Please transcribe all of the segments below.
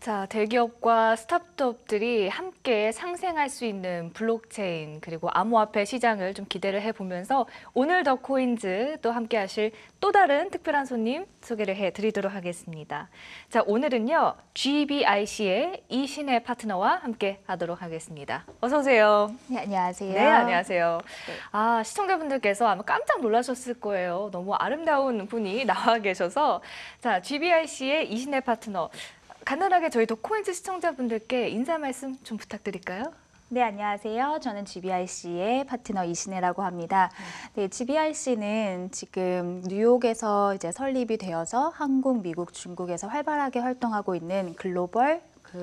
자, 대기업과 스타트업들이 함께 상생할 수 있는 블록체인 그리고 암호화폐 시장을 좀 기대를 해보면서 오늘 더 코인즈 또 함께 하실 또 다른 특별한 손님 소개를 해드리도록 하겠습니다. 자, 오늘은요 GBIC의 이신혜 파트너와 함께 하도록 하겠습니다. 어서 오세요. 네, 안녕하세요. 네, 안녕하세요. 네. 시청자분들께서 아마 깜짝 놀라셨을 거예요. 너무 아름다운 분이 나와 계셔서 자, GBIC의 이신혜 파트너. 간단하게 저희 더 코인즈 시청자분들께 인사 말씀 좀 부탁드릴까요? 네, 안녕하세요. 저는 GBIC의 파트너 이신혜라고 합니다. 네, GBIC는 지금 뉴욕에서 이제 설립이 되어서 한국, 미국, 중국에서 활발하게 활동하고 있는 글로벌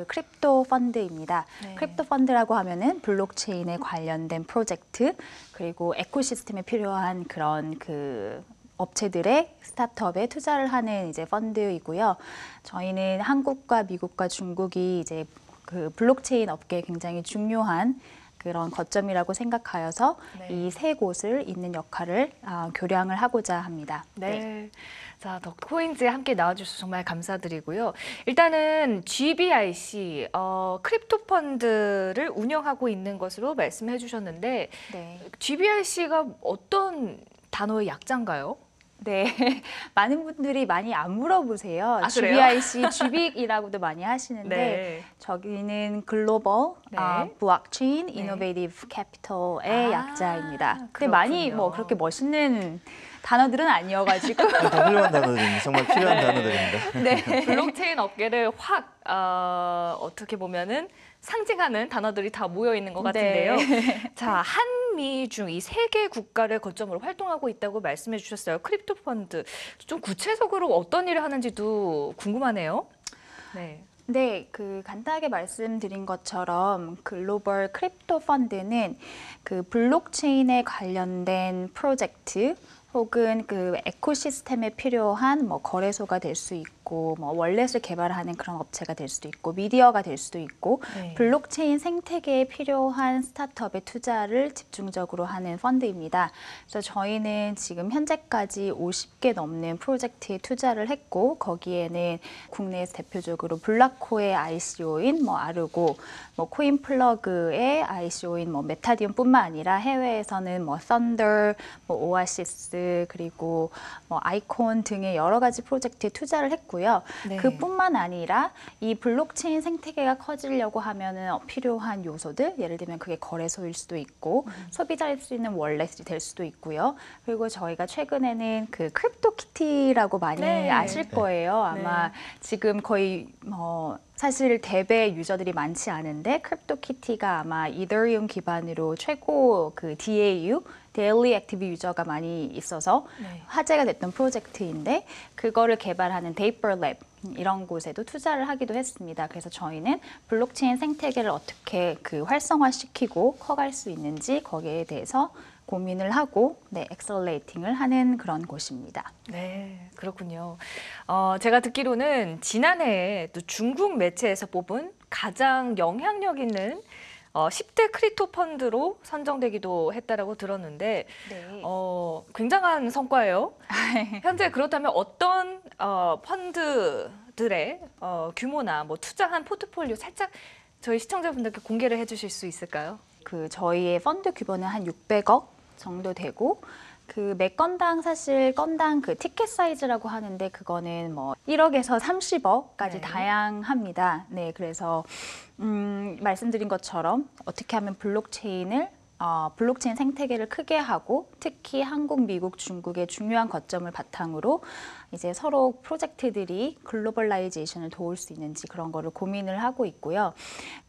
크립토 펀드입니다. 네. 크립토 펀드라고 하면은 블록체인에 관련된 프로젝트 그리고 에코시스템에 필요한 그런 업체들의 스타트업에 투자를 하는 이제 펀드이고요. 저희는 한국과 미국과 중국이 이제 그 블록체인 업계에 굉장히 중요한 그런 거점이라고 생각하여서 네. 이 세 곳을 잇는 역할을 교량을 하고자 합니다. 네. 자, 더 코인즈에 함께 나와주셔서 정말 감사드리고요. 일단은 GBIC 크립토 펀드를 운영하고 있는 것으로 말씀해 주셨는데 네. GBIC가 어떤 단어의 약자인가요? 네, 많은 분들이 많이 안 물어보세요. 그래요? GBIC, GBIC이라고도 많이 하시는데 네. 저기는 글로벌 네. 블록체인 네. 이노베이티브 캐피털의 약자입니다. 근데 그렇군요. 많이 뭐 그렇게 멋있는 단어들은 아니어가지고 다 훌륭한 단어들입니다. 정말 필요한 단어들입니다. 네. 블록체인 업계를 확 어떻게 보면은 상징하는 단어들이 다 모여 있는 것 같은데요. 네. 자, 한미 중 이 세 개 국가를 거점으로 활동하고 있다고 말씀해 주셨어요. 크립토 펀드. 좀 구체적으로 어떤 일을 하는지도 궁금하네요. 네. 네, 간단하게 말씀드린 것처럼 글로벌 크립토 펀드는 그 블록체인에 관련된 프로젝트 혹은 그 에코시스템에 필요한 뭐 거래소가 될 수 있고 뭐 월렛을 개발하는 그런 업체가 될 수도 있고 미디어가 될 수도 있고 네. 블록체인 생태계에 필요한 스타트업에 투자를 집중적으로 하는 펀드입니다. 그래서 저희는 지금 현재까지 50개 넘는 프로젝트에 투자를 했고 거기에는 국내에서 대표적으로 블락코의 ICO인 뭐 아르고 뭐 코인플러그의 ICO인 뭐 메타디움뿐만 아니라 해외에서는 뭐 썬더, 뭐 오아시스 그리고 뭐 아이콘 등의 여러 가지 프로젝트에 투자를 했고요. 네. 그뿐만 아니라 이 블록체인 생태계가 커지려고 하면은 필요한 요소들, 예를 들면 그게 거래소일 수도 있고 소비자일 수 있는 월렛이 될 수도 있고요. 그리고 저희가 최근에는 그 크립토키티라고 많이 네. 아실 거예요. 아마 네. 지금 거의 사실 대배 유저들이 많지 않은데 크립토키티가 아마 이더리움 기반으로 최고 그 DAU 데일리 액티브 유저가 많이 있어서 네. 화제가 됐던 프로젝트인데 그거를 개발하는 데이퍼랩 이런 곳에도 투자를 하기도 했습니다. 그래서 저희는 블록체인 생태계를 어떻게 활성화시키고 커갈 수 있는지 거기에 대해서 고민을 하고 엑셀레이팅을 하는 그런 곳입니다. 네, 그렇군요. 제가 듣기로는 지난해에 또 중국 매체에서 뽑은 가장 영향력 있는 10대 크립토 펀드로 선정되기도 했다라고 들었는데 네. 굉장한 성과예요. 현재 그렇다면 어떤 펀드들의 규모나 뭐 투자한 포트폴리오 살짝 저희 시청자분들께 공개를 해주실 수 있을까요? 저희의 펀드 규모는 한 600억 정도 되고 매 건당 사실 건당 티켓 사이즈라고 하는데 그거는 뭐 1억에서 30억까지 네. 다양합니다. 네, 그래서 말씀드린 것처럼 어떻게 하면 블록체인 생태계를 크게 하고 특히 한국, 미국, 중국의 중요한 거점을 바탕으로 이제 서로 프로젝트들이 글로벌라이제이션을 도울 수 있는지 그런 거를 고민을 하고 있고요.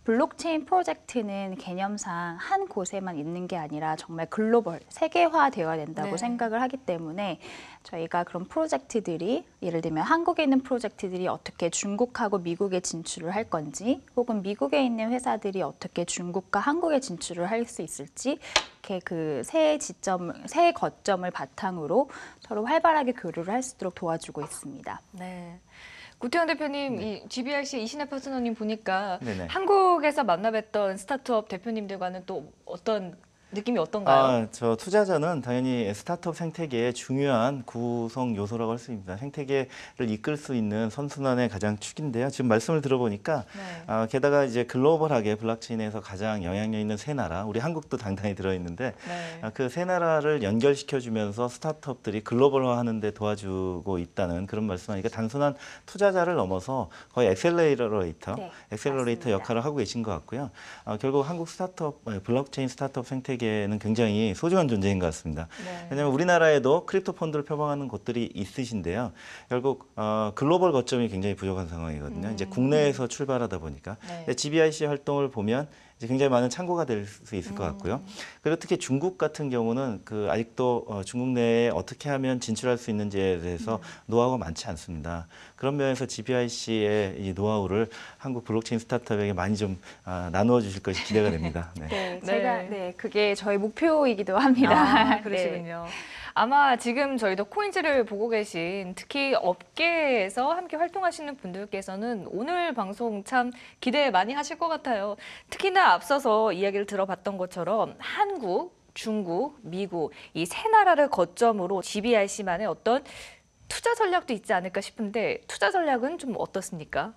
블록체인 프로젝트는 개념상 한 곳에만 있는 게 아니라 정말 글로벌, 세계화되어야 된다고 네. 생각을 하기 때문에 저희가 그런 프로젝트들이 예를 들면 한국에 있는 프로젝트들이 어떻게 중국하고 미국에 진출을 할 건지 혹은 미국에 있는 회사들이 어떻게 중국과 한국에 진출을 할 수 있을지 이렇게 새 거점을 바탕으로 서로 활발하게 교류를 할 수 있도록 도와주고 있습니다. 네. 구태현 대표님, 이 GBIC 이신혜 파트너님 보니까 네네. 한국에서 만나뵀던 스타트업 대표님들과는 또 어떤 느낌이 어떤가요? 저 투자자는 당연히 스타트업 생태계의 중요한 구성 요소라고 할 수 있습니다. 생태계를 이끌 수 있는 선순환의 가장 축인데요. 지금 말씀을 들어보니까 네. 게다가 이제 글로벌하게 블록체인에서 가장 영향력 있는 세 나라, 우리 한국도 당당히 들어있는데 네. 그 세 나라를 연결시켜주면서 스타트업들이 글로벌화하는 데 도와주고 있다는 그런 말씀하니까 단순한 투자자를 넘어서 거의 엑셀러레이터 맞습니다. 역할을 하고 계신 것 같고요. 결국 한국 스타트업, 블록체인 스타트업 생태계는 굉장히 소중한 존재인 것 같습니다. 네. 왜냐하면 우리나라에도 크립토 펀드를 표방하는 곳들이 있으신데요. 결국 글로벌 거점이 굉장히 부족한 상황이거든요. 이제 국내에서 출발하다 보니까 네. GBIC 활동을 보면 이제 굉장히 많은 참고가 될 수 있을 것 같고요. 그리고 특히 중국 같은 경우는 아직도 중국 내에 어떻게 하면 진출할 수 있는지에 대해서 노하우가 많지 않습니다. 그런 면에서 GBIC의 이 노하우를 한국 블록체인 스타트업에게 많이 좀 나누어 주실 것이 기대가 됩니다. 네. 네, 네. 제가 그게 저희 목표이기도 합니다. 네. 그러시군요. 아마 지금 저희도 코인즈를 보고 계신 특히 업계에서 함께 활동하시는 분들께서는 오늘 방송 참 기대 많이 하실 것 같아요. 특히나 앞서서 이야기를 들어봤던 것처럼 한국, 중국, 미국 이 세 나라를 거점으로 GBIC만의 어떤 투자 전략도 있지 않을까 싶은데 투자 전략은 좀 어떻습니까?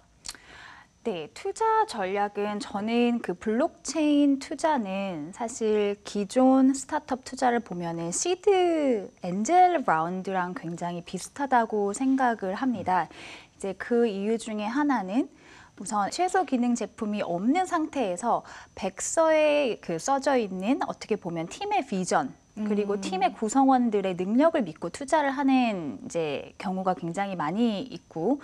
네, 투자 전략은 저는 그 블록체인 투자는 사실 기존 스타트업 투자를 보면은 시드 엔젤 라운드랑 굉장히 비슷하다고 생각을 합니다. 이제 그 이유 중에 하나는 우선 최소 기능 제품이 없는 상태에서 백서에 써져 있는 어떻게 보면 팀의 비전 그리고 팀의 구성원들의 능력을 믿고 투자를 하는 이제 경우가 굉장히 많이 있고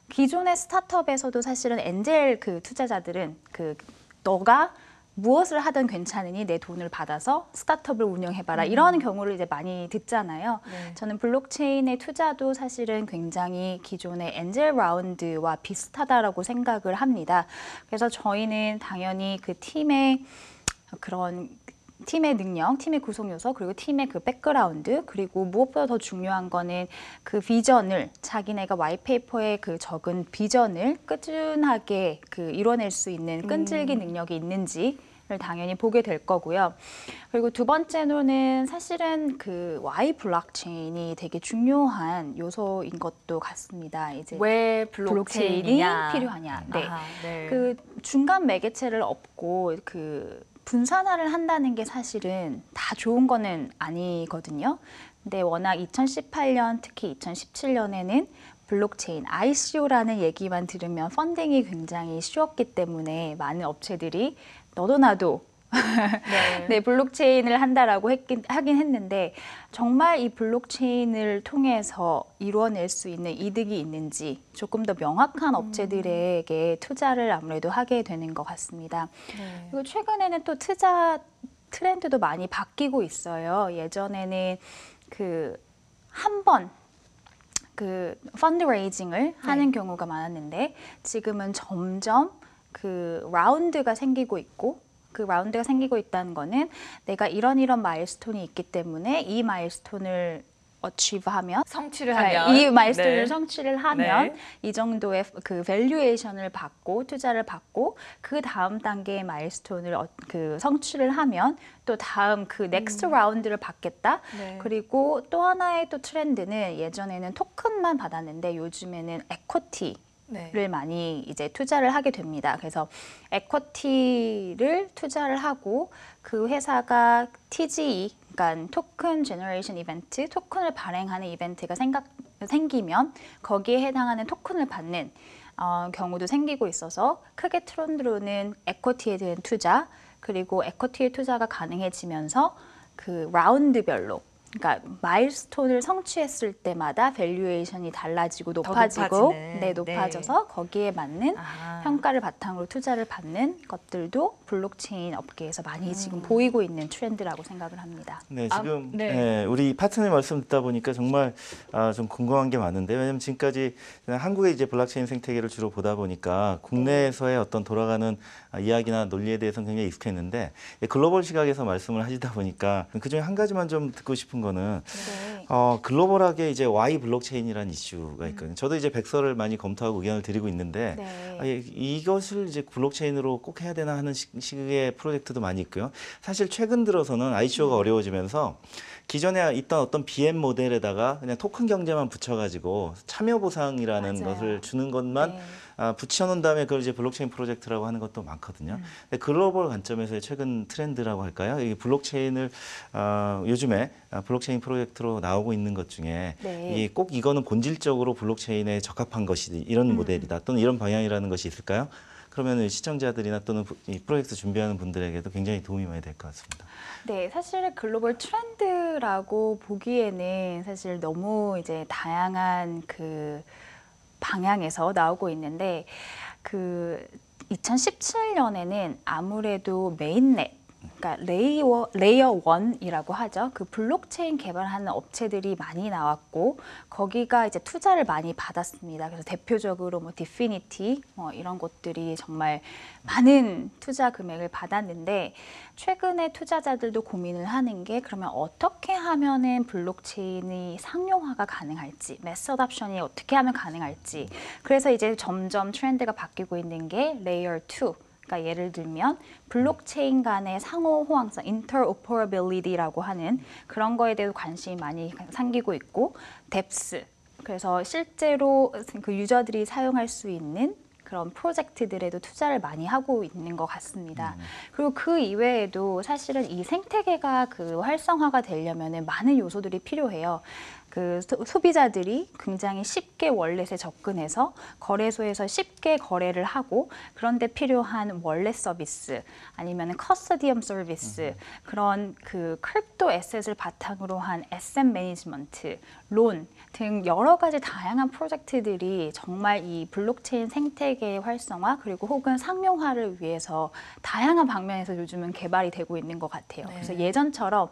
기존의 스타트업에서도 사실은 엔젤 투자자들은 너가 무엇을 하든 괜찮으니 내 돈을 받아서 스타트업을 운영해봐라 이런 경우를 이제 많이 듣잖아요. 네. 저는 블록체인의 투자도 사실은 굉장히 기존의 엔젤 라운드와 비슷하다라고 생각을 합니다. 그래서 저희는 당연히 그 팀의 그런 팀의 능력, 팀의 구성 요소, 그리고 팀의 그 백그라운드, 그리고 무엇보다 더 중요한 거는 그 비전을 자기네가 와이페이퍼에 적은 비전을 꾸준하게 이뤄낼 수 있는 끈질기 능력이 있는지를 당연히 보게 될 거고요. 그리고 두 번째로는 사실은 Y 블록체인이 되게 중요한 요소인 것도 같습니다. 이제 왜 블록체인이 블록체인이 필요하냐. 네. 아하, 네. 그 중간 매개체를 없고 분산화를 한다는 게 사실은 다 좋은 거는 아니거든요. 근데 워낙 2018년, 특히 2017년에는 블록체인, ICO라는 얘기만 들으면 펀딩이 굉장히 쉬웠기 때문에 많은 업체들이 너도 나도 네, 블록체인을 한다라고 하긴 했는데 정말 이 블록체인을 통해서 이루어낼 수 있는 이득이 있는지 조금 더 명확한 업체들에게 투자를 아무래도 하게 되는 것 같습니다. 네. 그리고 최근에는 또 투자 트렌드도 많이 바뀌고 있어요. 예전에는 한 번 펀드레이징을 하는 경우가 많았는데 지금은 점점 라운드가 생기고 있고 그 라운드가 생기고 있다는 거는 내가 이런 마일스톤이 있기 때문에 이 마일스톤을 어치브하면 성취를 하면 이 마일스톤을 네. 성취를 하면 네. 이 정도의 밸류에이션을 받고 투자를 받고 그 다음 단계의 마일스톤을 성취를 하면 또 다음 넥스트 라운드를 받겠다. 네. 그리고 또 하나의 또 트렌드는 예전에는 토큰만 받았는데 요즘에는 에쿼티 네. 를 많이 이제 투자를 하게 됩니다. 그래서 에쿼티를 투자를 하고 그 회사가 TGE, 그러니까 토큰 제너레이션 이벤트, 토큰을 발행하는 이벤트가 생기면 거기에 해당하는 토큰을 받는 경우도 생기고 있어서 크게 트렌드로는 에쿼티에 대한 투자, 그리고 에쿼티의 투자가 가능해지면서 라운드별로 그러니까 마일스톤을 성취했을 때마다 밸류에이션이 달라지고 높아지고 높아져서 거기에 맞는 아하. 평가를 바탕으로 투자를 받는 것들도 블록체인 업계에서 많이 지금 보이고 있는 트렌드라고 생각을 합니다. 네, 지금 네. 우리 파트너님 말씀 듣다 보니까 정말 좀 궁금한 게 많은데 왜냐하면 지금까지 한국의 이제 블록체인 생태계를 주로 보다 보니까 국내에서의 어떤 돌아가는 이야기나 논리에 대해서는 굉장히 익숙했는데 글로벌 시각에서 말씀을 하시다 보니까 그중에 한 가지만 좀 듣고 싶은 거는 네. 글로벌하게 이제 Y 블록체인이라는 이슈가 있거든요. 저도 이제 백서를 많이 검토하고 의견을 드리고 있는데 네. 이것을 이제 블록체인으로 꼭 해야 되나 하는 식의 프로젝트도 많이 있고요. 사실 최근 들어서는 ICO가 어려워지면서 기존에 있던 어떤 BM 모델에다가 그냥 토큰 경제만 붙여가지고 참여 보상이라는 맞아요. 것을 주는 것만 네. 붙여놓은 다음에 그걸 이제 블록체인 프로젝트라고 하는 것도 많거든요. 근데 글로벌 관점에서의 최근 트렌드라고 할까요? 이 블록체인을 요즘에 블록체인 프로젝트로 나오고 있는 것 중에 네. 이게 꼭 이거는 본질적으로 블록체인에 적합한 것이 이런 모델이다 또는 이런 방향이라는 것이 있을까요? 그러면 시청자들이나 또는 이 프로젝트 준비하는 분들에게도 굉장히 도움이 많이 될 것 같습니다. 네, 사실 글로벌 트렌드라고 보기에는 사실 너무 이제 다양한 그 방향에서 나오고 있는데 그 2017년에는 아무래도 메인넷 그러니까 레이어 1이라고 하죠. 그 블록체인 개발하는 업체들이 많이 나왔고 거기가 이제 투자를 많이 받았습니다. 그래서 대표적으로 뭐 디피니티 이런 곳들이 정말 많은 투자 금액을 받았는데 최근에 투자자들도 고민을 하는 게 그러면 어떻게 하면은 블록체인이 상용화가 가능할지, 매스 어답션이 어떻게 하면 가능할지. 그래서 이제 점점 트렌드가 바뀌고 있는 게 레이어 2. 그러니까 예를 들면 블록체인 간의 상호 호환성, interoperability라고 하는 그런 거에 대해서 관심이 많이 생기고 있고, dEPS. 그래서 실제로 그 유저들이 사용할 수 있는 그런 프로젝트들에도 투자를 많이 하고 있는 것 같습니다. 그리고 그 이외에도 사실은 이 생태계가 그 활성화가 되려면 많은 요소들이 필요해요. 그 소비자들이 굉장히 쉽게 월렛에 접근해서 거래소에서 쉽게 거래를 하고 그런데 필요한 월렛 서비스 아니면 커스터디엄 서비스 그런 그 크립토 에셋을 바탕으로 한 에셋 매니지먼트, 론 등 여러 가지 다양한 프로젝트들이 정말 이 블록체인 생태계의 활성화 그리고 혹은 상용화를 위해서 다양한 방면에서 요즘은 개발이 되고 있는 것 같아요. 네. 그래서 예전처럼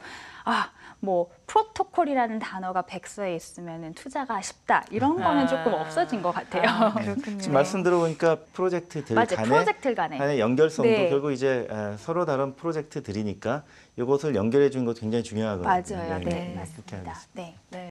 뭐 프로토콜이라는 단어가 백서에 있으면 투자가 쉽다 이런 거는 조금 없어진 것 같아요. 그렇군요. 지금 말씀 들어보니까 프로젝트들 맞아요. 프로젝트들 간에. 간의 연결성도 네. 결국 이제 서로 다른 프로젝트들이니까 이것을 연결해 주는 것도 굉장히 중요하거든요. 맞아요. 네, 그렇게 맞습니다. 알겠습니다. 네. 네.